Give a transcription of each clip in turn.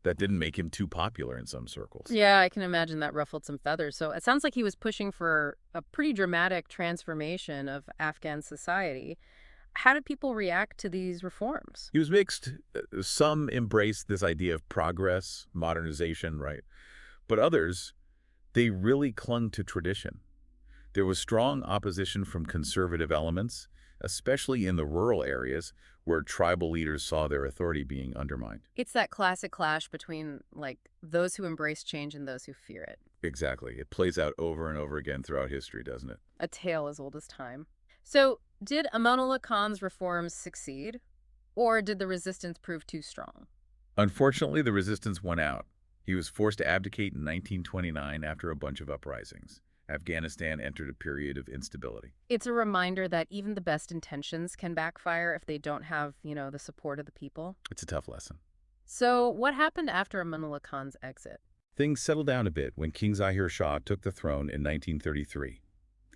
that didn't make him too popular in some circles. Yeah, I can imagine that ruffled some feathers. So it sounds like he was pushing for a pretty dramatic transformation of Afghan society. How did people react to these reforms? He was mixed. Some embraced this idea of progress, modernization, right? But others, they really clung to tradition. There was strong opposition from conservative elements, especially in the rural areas where tribal leaders saw their authority being undermined. It's that classic clash between, like, those who embrace change and those who fear it. Exactly. It plays out over and over again throughout history, doesn't it? A tale as old as time. So, did Amanullah Khan's reforms succeed, or did the resistance prove too strong? Unfortunately, the resistance won out. He was forced to abdicate in 1929 after a bunch of uprisings. Afghanistan entered a period of instability. It's a reminder that even the best intentions can backfire if they don't have, the support of the people. It's a tough lesson. So, what happened after Amanullah Khan's exit? Things settled down a bit when King Zahir Shah took the throne in 1933.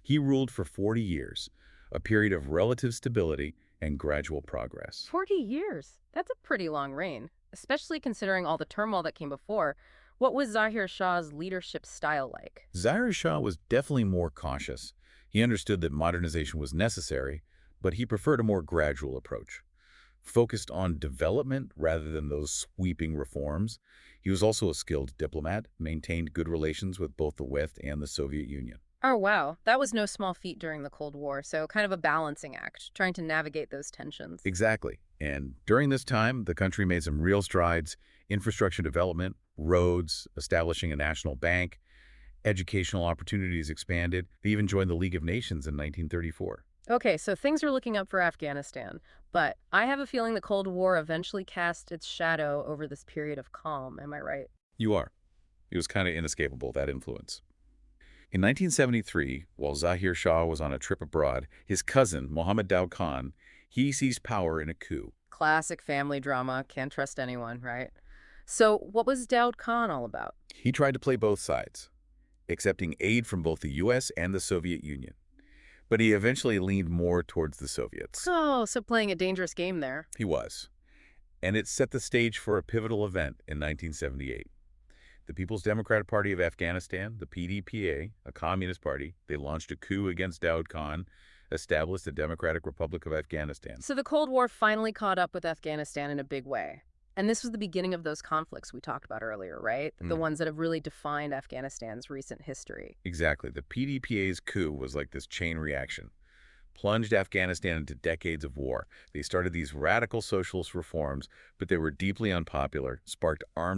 He ruled for 40 years, a period of relative stability and gradual progress. 40 years. That's a pretty long reign, especially considering all the turmoil that came before. What was Zahir Shah's leadership style like? Zahir Shah was definitely more cautious. He understood that modernization was necessary, but he preferred a more gradual approach. Focused on development rather than those sweeping reforms. He was also a skilled diplomat, maintained good relations with both the West and the Soviet Union. Oh, wow. That was no small feat during the Cold War, so kind of a balancing act, trying to navigate those tensions. Exactly. And during this time, the country made some real strides: infrastructure development, roads, establishing a national bank, educational opportunities expanded. They even joined the League of Nations in 1934. Okay, so things are looking up for Afghanistan, but I have a feeling the Cold War eventually cast its shadow over this period of calm. Am I right? You are. It was kind of inescapable, that influence. In 1973, while Zahir Shah was on a trip abroad, his cousin, Mohammed Daoud Khan, he seized power in a coup. Classic family drama. Can't trust anyone, right? So, what was Daoud Khan all about? He tried to play both sides, accepting aid from both the U.S. and the Soviet Union. But he eventually leaned more towards the Soviets. Oh, so playing a dangerous game there. He was. And it set the stage for a pivotal event in 1978. The People's Democratic Party of Afghanistan, the PDPA, a communist party, they launched a coup against Daoud Khan, established the Democratic Republic of Afghanistan. So the Cold War finally caught up with Afghanistan in a big way. And this was the beginning of those conflicts we talked about earlier, right? The ones that have really defined Afghanistan's recent history. Exactly. The PDPA's coup was like this chain reaction. Plunged Afghanistan into decades of war. They started these radical socialist reforms, but they were deeply unpopular, sparked armed